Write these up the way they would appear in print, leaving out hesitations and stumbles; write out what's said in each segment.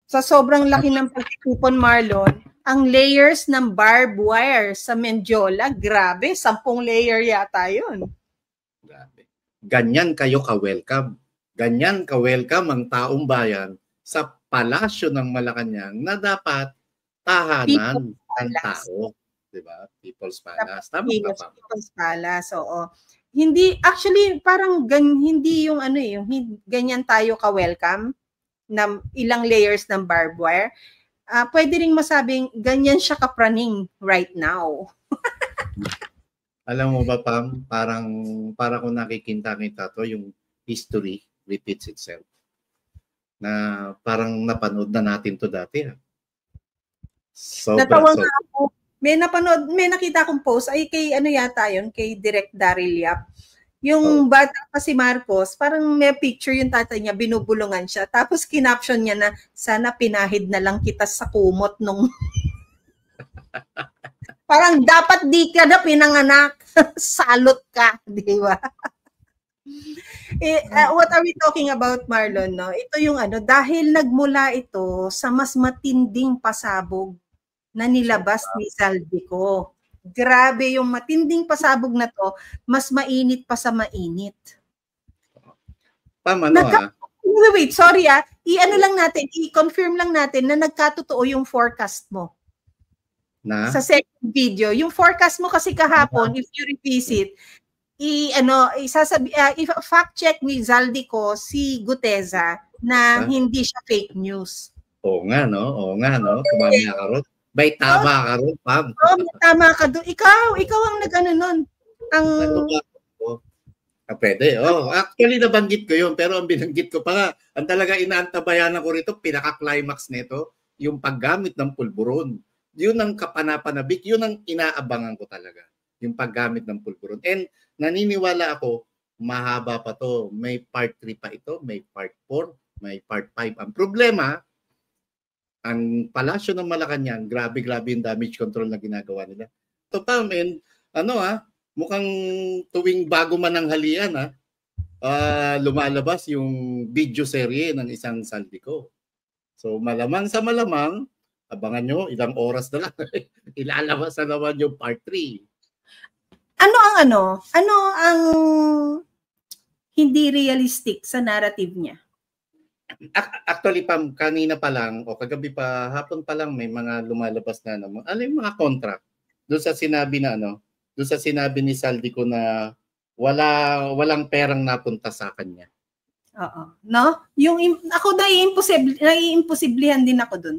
sa sobrang laki ng pagtitipon, Marlon, ang layers ng barbed wire sa Mendiola, grabe, 10 layer yata yun. Grabe. Ganyan kayo ka-welcome. Ganyan ka-welcome ang taong bayan sa palasyo ng Malacanang na dapat tahanan ng tao. Diba? People's Palace. Tama ka pa. People's Palace, oo. Hindi, actually, parang hindi yung ano yung ganyan tayo ka-welcome na ilang layers ng barbed wire. Pwede ring masabing ganyan siya kapraning right now. Alam mo ba, Pam, para kung nakikita-kita to, yung history repeats itself. Na parang napanood na natin to dati. Natawa nga ako. May nakita akong post ay kay ano yata yun, kay Direk Daryl Yap. Yung bata pa si Marcos, parang may picture yung tatay niya, binubulungan siya. Tapos kinaption niya na, sana pinahid na lang kita sa kumot nung... Parang dapat di ka na pinanganak. Salot ka, di ba? What are we talking about, Marlon? No? Ito yung ano, dahil nagmula ito sa mas matinding pasabog na nilabas ni Zaldico. Grabe yung matinding pasabog na to, mas mainit pa sa mainit. Tama Wait, sorry i-ano lang natin, i-confirm lang natin na nagkatotoo yung forecast mo. Na? Sa second video, yung forecast mo kasi kahapon, if you revisit, fact check ni Zaldico si Guteza na hindi siya fake news. Oo nga no, kumanya ka ron. May tama ka ron, Pam. May tama ka doon. Ikaw ang nag-ano nun. Pwede. Actually, nabanggit ko yun. Pero ang binanggit ko pa nga, ang talaga inaantabayanan ko rito, pinaka-climax nito, yung paggamit ng pulburon. Yun ang kapanapanabik. Yun ang inaabangan ko talaga. Yung paggamit ng pulburon. And naniniwala ako, mahaba pa to. May part 3 pa ito, may part 4, may part 5. Ang problema, ang palasyo ng Malacanang, grabe yung damage control na ginagawa nila. So, Pam, and mukhang tuwing bago man ang halian, lumalabas yung video serye ng isang Zaldico. So, malamang sa malamang, abangan nyo, ilang oras na lang, ilalabas na naman yung part 3. Ano ang hindi realistic sa narrative niya? Actually, Pam, kanina pa lang o kagabi pa, hapon pa lang may mga lumalabas na naman. Ano yung mga contract? Doon sa sinabi ni Zaldico na walang perang napunta sa kanya. Oo. No? Yung ako naiimposiblihan din ako doon.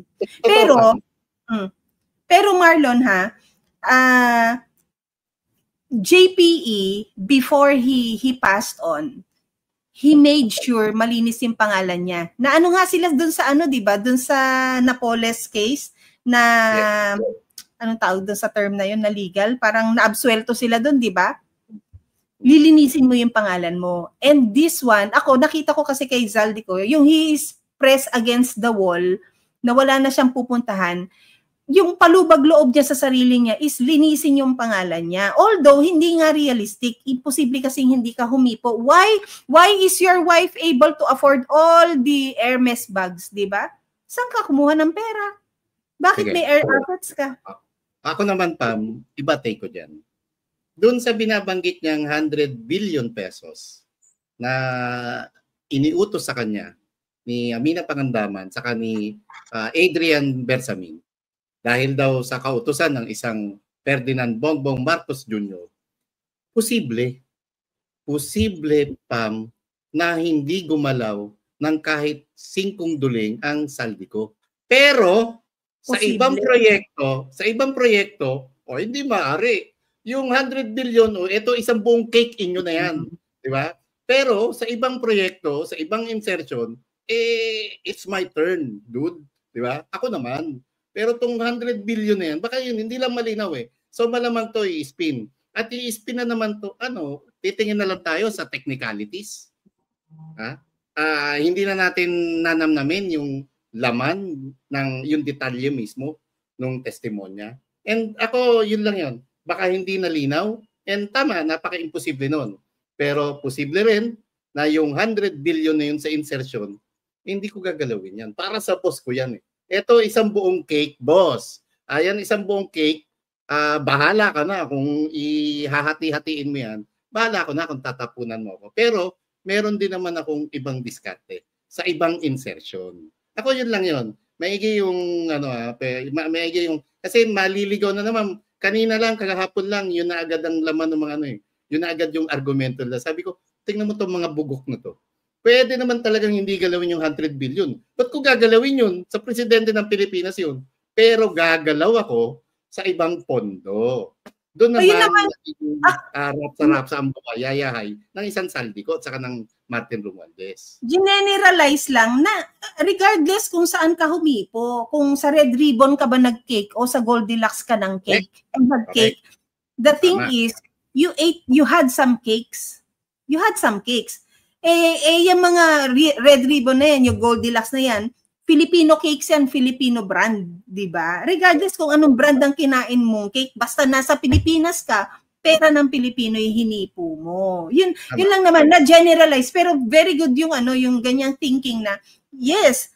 Pero Marlon JPE before he passed on, he made sure malinis yung pangalan niya. Na ano nga sila doon sa di ba? Doon sa Napoles case na anong tawag doon sa term na yun na legal, parang naabsuelto sila doon, di ba? Lilinisin mo yung pangalan mo. And this one, nakita ko kasi kay Zaldico, yung he is pressed against the wall, na wala na siyang pupuntahan, yung palubag-loob niya sa sarili niya is linisin yung pangalan niya. Although, hindi nga realistic. Imposible kasing hindi ka humipo. Why is your wife able to afford all the Hermes bags, di ba? Saan ka kumuha ng pera? Bakit may air assets ka? Ako naman, Pam, iba take ko dyan. Doon sa binabanggit niyang 100 billion pesos na iniutos sa kanya ni Amina Pangandaman saka ni Adrian Bersamin, dahil daw sa kautusan ng isang Ferdinand Bongbong Marcos Jr., posible, Pam, na hindi gumalaw ng kahit 5 duling ang Zaldico. Pero sa ibang proyekto, hindi maaari. Yung 100 billion, ito isang buong cake inyo na yan. Di ba? Pero sa ibang proyekto, sa ibang insertion, it's my turn, dude. Di ba? Ako naman. Pero tong 100 billion na yan, baka yun, hindi lang malinaw So malamang to i-spin. At i-spin na naman to, titingin na lang tayo sa technicalities. Hindi na natin nanamnamin yung laman ng yung detalye mismo ng testimonya. And ako, yun lang yun. Baka hindi nalinaw. And tama, napaka-imposible nun. Pero posible rin na yung 100 billion na yun sa insertion, hindi ko gagalawin yan. Para sa boss ko yan eh. Ito, isang buong cake, boss. Ayan, isang buong cake. Bahala ka na kung ihahati-hatiin mo yan. Bahala ko na kung tatapunan mo ako. Pero, meron din naman akong ibang diskarte sa ibang insertion. Ako yun lang yun. Maigi yung, maigi yung, kasi maliligaw na naman. Kanina lang, kagahapon lang, yun na agad ang laman ng mga yun na agad yung argumento nila. Sabi ko, tingnan mo itong mga bugok na to. Pwede naman talagang hindi galawin yung 100 billion. Ba't ko gagalawin yun? Sa presidente ng Pilipinas yun. Pero gagalaw ako sa ibang pondo. Doon naman, rap sa ambuka, yayahay ng isang Saldico at saka ng Martin Romualdez. Generalize lang na regardless kung saan ka humipo, kung sa Red Ribbon ka ba nag-cake o sa Goldilocks ka ng cake, nag-cake. The thing is, you had some cakes. You had some cakes. Yung mga Red Ribbon na yan, yung Goldilocks na yan, Filipino cakes yan, Filipino brand, di ba? Regardless kung anong brand ang kinain mong cake, basta nasa Pilipinas ka, pera ng Pilipino yung hinipo mo. Yun lang naman, na-generalize. Pero very good yung yung ganyang thinking na, yes,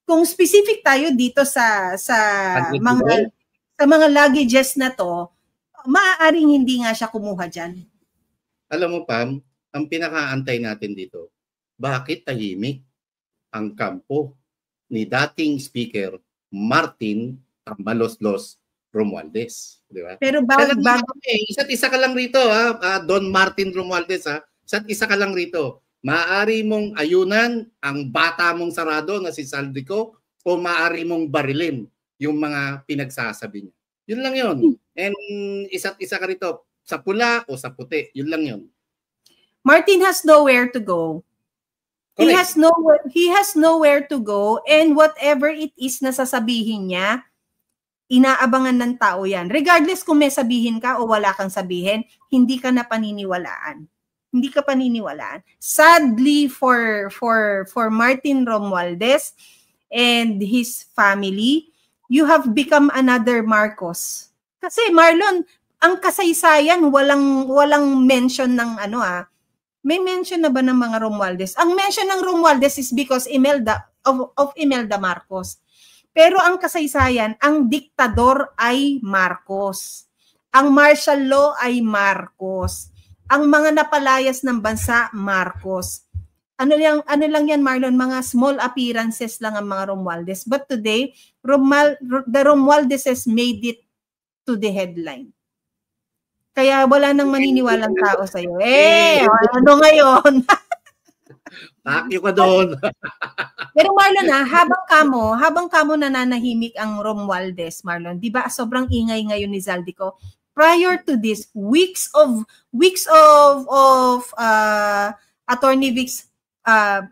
kung specific tayo dito sa mga luggages na to, maaaring hindi nga siya kumuha dyan. Alam mo, Pam, ang pinakaantay natin dito, bakit tahimik ang kampo ni dating Speaker Martin Tambaloslos Romualdez, di ba? Pero isa't isa ka lang rito, Don Martin Romualdez, isa't isa ka lang rito. Maaari mong ayunan ang bata mong sarado na si Saldico o maaari mong barilin yung mga pinagsasabi niya. Yun lang yun. And isa't isa ka rito, sa pula o sa puti. Yun lang yun. Martin has nowhere to go. Correct. He has nowhere to go, and whatever it is na sasabihin niya, inaabangan ng tao yan. Regardless kung may sabihin ka o wala kang sabihin, hindi ka na paniniwalaan. Hindi ka paniniwalaan. Sadly for Martin Romualdez and his family, you have become another Marcos. Kasi Marlon, ang kasaysayan walang mention ng may mention na ba ng mga Romualdez? Ang mention ng Romualdez is because of Imelda Marcos. Pero ang kasaysayan, ang diktador ay Marcos. Ang martial law ay Marcos. Ang mga napalayas ng bansa, Marcos. Ano lang yan, Marlon? Mga small appearances lang ang mga Romualdez. But today, the Romualdezes made it to the headline. Kaya wala nang maniniwalang tao sa'yo. Ano ngayon? Takyo ka doon. Pero Marlon, habang kamo nananahimik ang Romualdez, Marlon, di ba sobrang ingay ngayon ni Zaldico? Prior to this, weeks of Attorney Vic's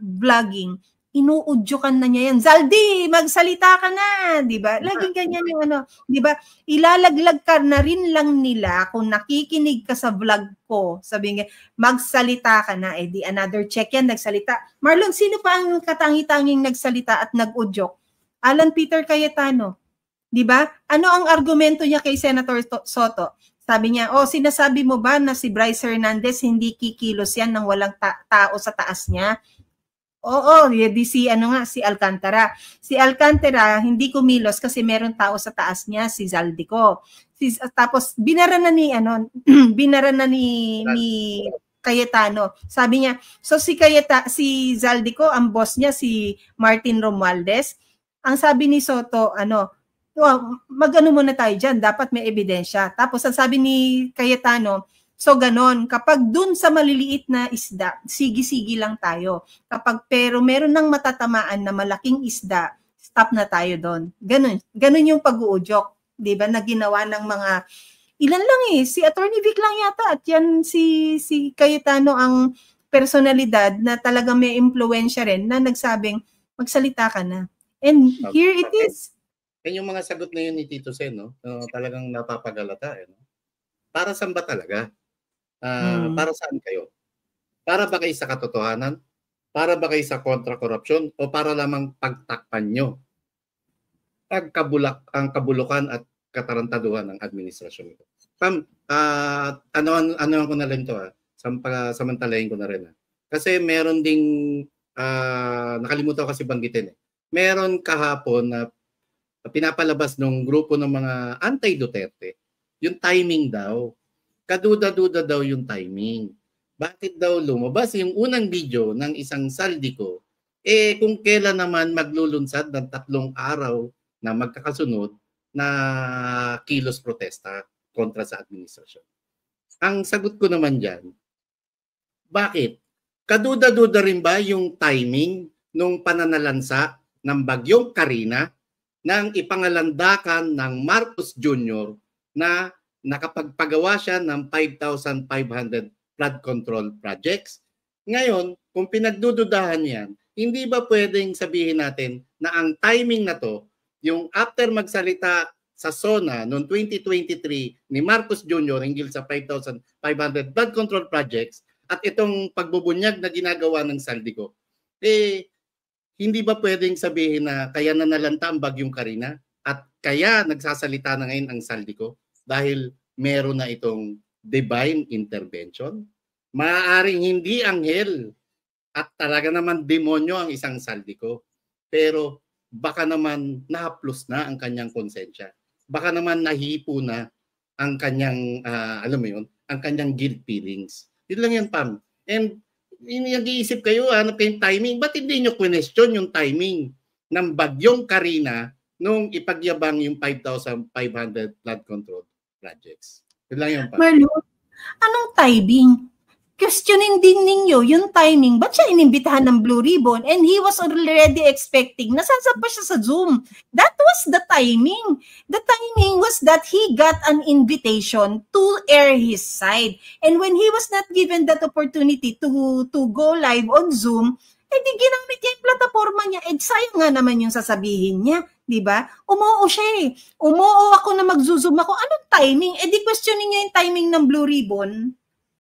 vlogging, inuudyokan na niya yan. Zaldi, magsalita ka na, di ba? Laging ganyan yung di ba? Ilalaglag ka na rin lang nila kung nakikinig ka sa vlog ko. Sabi nga, magsalita ka na. Di another check yan, nagsalita. Marlon, sino pa ang katangi-tanging nagsalita at nag-udyok? Alan Peter Cayetano. Di ba? Ano ang argumento niya kay Senator Soto? Sabi niya, sinasabi mo ba na si Bryce Hernandez hindi kikilos yan ng walang tao sa taas niya? Oo, si Alcantara. Si Alcantara hindi kumilos kasi meron tao sa taas niya, si Zaldico. Tapos binara na ni Cayetano. Sabi niya, so si Zaldico, ang boss niya si Martin Romualdez. Ang sabi ni Soto, mag-ano muna tayo diyan, dapat may ebidensya. Tapos ang sabi ni Cayetano, so ganon, kapag dun sa maliliit na isda, sige-sige lang tayo. Pero meron nang matatamaan na malaking isda, stop na tayo doon. Ganon yung pag-uudyok, 'di ba? Na ginawa ng mga ilan lang si Attorney Vic lang yata at yan si Cayetano ang personalidad na talagang may impluwensya rin na nagsabing magsalita ka na. And here it is. Yan yung mga sagot na yun ni Tito Sen, talagang napapagalata. Para saan ba talaga? Para saan kayo? Para ba kayo sa katotohanan? Para ba kayo sa kontra-korupsyon? O para lamang pagtakpan nyo ang kabulukan at katarantaduhan ng administrasyon ito? Pam, ano ko na rin ito, samantalahin ko na rin. Kasi meron ding nakalimutan ko kasi banggitin eh. Meron kahapon na pinapalabas ng grupo ng mga anti-Duterte, yung timing daw. Kaduda-duda daw yung timing. Bakit daw lumabas yung unang video ng isang Saldico? Kung kailan naman maglulunsad ng 3 araw na magkakasunod na kilos protesta kontra sa administrasyon. Ang sagot ko naman dyan, bakit? Kaduda-duda rin ba yung timing nung pananalansa ng Bagyong Karina nang ipangalandakan ng Marcos Jr. na nakapagpagawa siya ng 5,500 flood control projects? Ngayon, kung pinagdududahan yan, hindi ba pwedeng sabihin natin na ang timing na to, yung after magsalita sa SONA noong 2023 ni Marcos Jr. hinggil sa 5,500 flood control projects at itong pagbubunyag na ginagawa ng Saldico, hindi ba pwedeng sabihin na kaya nanalanta ang Bagyong Karina at kaya nagsasalita na ngayon ang Saldico dahil meron na itong divine intervention? Maaaring hindi anghel at talaga naman demonyo ang isang Saldico, pero baka naman nahaplos na ang kanyang konsensya. Baka naman nahipo na ang kanyang, alam mo yun, ang kanyang guilt feelings. Yun lang yan, Pam. And nag-iisip kayo, hanap kayong timing. Ba't hindi nyo question yung timing ng Bagyong Karina nung ipagyabang yung 5,500 flood control projects? Yun lang yun, Pam. Marlo, anong timing? Questionin din ninyo yung timing. Ba't siya inimbitahan ng Blue Ribbon? And he was already expecting. Nasasapa siya sa Zoom. That was the timing. The timing was that he got an invitation to air his side. And when he was not given that opportunity to go live on Zoom, di ginamit niya yung plataforma niya. Sayang nga naman yung sasabihin niya. Diba? Umuo siya eh. Umuo ako na mag-zoom ako. Anong timing? Di questionin niya yung timing ng Blue Ribbon.